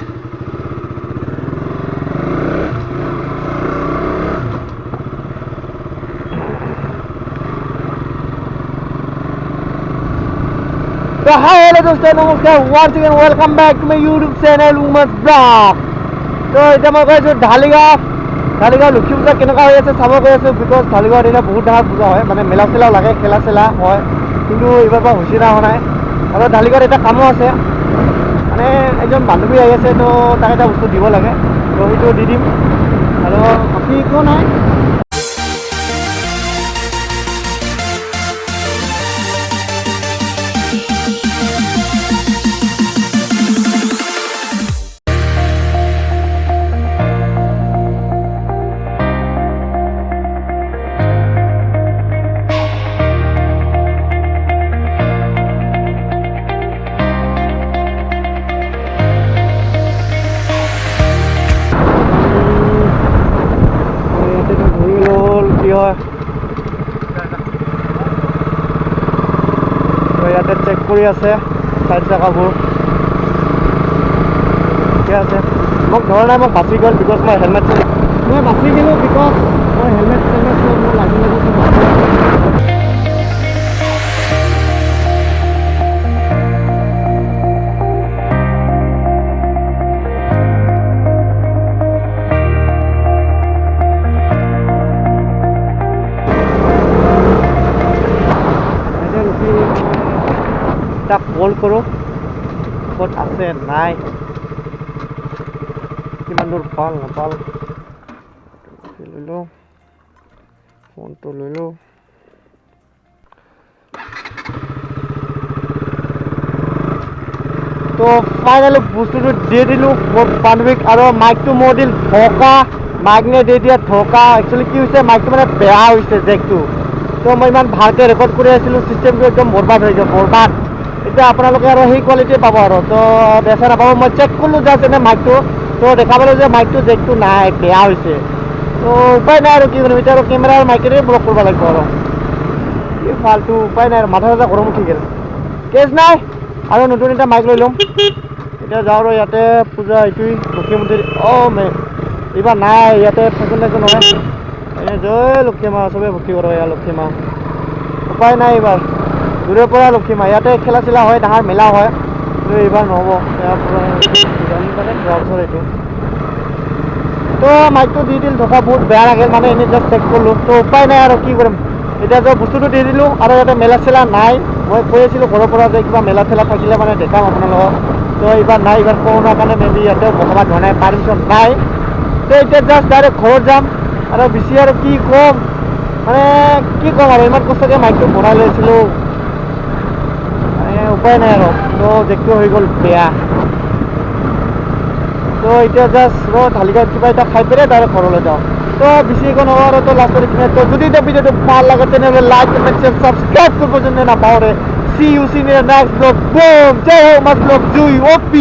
So hi hello दोस्तों नमस्कार once again welcome back to my YouTube channel Umas Vlog। तो এতিয়া মই কৈছোঁ ঢালিগাঁও লক্ষী পূজা কেনেকুৱা হৈ আছে চাব গৈ আছোঁ। বিকজ ঢালিগাঁৱত এতিয়া বহুত ডাঙৰ পূজা হয়, মানে মেলা চেলাও লাগে, খেলা চেলা হয়, কিন্তু এইবাৰ পৰা হুঁচি হোৱা নাই। আৰু ঢালিগাঁৱত এটা কামো আছে, মানে এজন বান্ধৱী আহি আছে, তো তাক এটা বস্তু দিব লাগে, তো সেইটো দি দিম আৰু বাকী একো নাই। ইয়াতে চেক কৰি আছে চাইড জেগাবোৰ ঠিকে আছে। মোক ধৰা নাই, মোক বাচি গ'ল বিকজ মই হেলমেট বাচি গ'লোঁ বিকজ মই হেলমেট চেলমেট চব মোৰ লাগি তাক কল কৰোঁ ক'ত আছে নাই, কিমান দূৰ পাল নাপাল। লৈ লওঁ ফোনটো লৈ লওঁ। তো ফাইনেলি বস্তুটো দি দিলোঁ মোৰ বান্ধৱীক, আৰু মাইকটো মোৰ দিল ধোকা, মাইক নে দি দিয়া ধোকা। একচুৱেলি কি হৈছে, মাইকটো মানে বেয়া হৈছে জেকটো, তো মই ইমান ভালকৈ ৰেকৰ্ড কৰি আছিলোঁ, চিষ্টেমটো একদম বৰবাদ হৈ গ'ল, বৰবাদ। এতিয়া আপোনালোকে আৰু সেই কোৱালিটি পাব আৰু, তো দেখা নাপাব। মই চেক কৰিলোঁ জাষ্ট এনে মাইকটো, তো দেখা পালোঁ যে মাইকটো জেকটো নাই, বেয়া হৈছে। তো উপায় নাই আৰু কি কৰিম, এতিয়া আৰু কেমেৰাৰ মাইকেৰে ব্লক কৰিব লাগিব আৰু কি ফাল্টু, উপায় নাই আৰু মাথা চাথা গৰম উঠি গ'ল। কেছ নাই, আৰু নতুন এটা মাইক লৈ ল'ম। এতিয়া যাওঁ আৰু ইয়াতে পূজা এইটোৱেই লক্ষী মন্দিৰ। এইবাৰ নাই ইয়াতে ফেচন টেচন নহয়, এনে জয় লক্ষী মা চবেই ভৰ্তি কৰোঁ এয়া লক্ষী মা। উপায় নাই, এইবাৰ দূৰৰ পৰা লক্ষী মা, ইয়াতে খেলা চেলা হয়, ডাঙৰ মেলা হয়, কিন্তু এইবাৰ নহ'ব। ইয়াৰ পৰা যোৱাৰ বছৰ এইটো, তো মাইকটো দি দিল ধোকা, বহুত বেয়া লাগিল, মানে এনেই জাষ্ট চেক কৰিলোঁ। তো উপায় নাই আৰু কি কৰিম, এতিয়া যে বস্তুটো দি দিলোঁ, আৰু ইয়াতে মেলা চেলা নাই। মই কৈ আছিলোঁ ঘৰৰ পৰা যে কিবা মেলা চেলা থাকিলে মানে দেখাম আপোনালোকক, তো এইবাৰ নাই, এইবাৰ কৰোণাৰ কাৰণে মেবি ইয়াতেও বহাব হোৱা নাই, পাৰ্মিশ্যন নাই। তো এতিয়া জাষ্ট ডাইৰেক্ট ঘৰত যাম, আৰু বেছি আৰু কি ক'ম, মানে কি ক'ম আৰু, ইমান কষ্টকৈ মাইকটো বনাই লৈছিলোঁ, মানে উপায় নাই আৰু। তো জেকটো হৈ গ'ল বেয়া, তো এতিয়া জাষ্ট ঢালিগাঁৱত কিবা এটা খাই পেলাই ডাইৰেক্ট ঘৰলৈ যাওঁ। তো বেছি একো নহয় আৰু, তো লাষ্টত এইখিনি। তো যদি ভিডিঅ'টো ভাল লাগে তেনেহ'লে লাইক কমেণ্ট শ্বেয়াৰ ছাবস্ক্ৰাইব কৰিব যেনে নাপাহৰে। See you in the next vlog. Boom! Jai Ho, Mas Vlog, Jui, OP!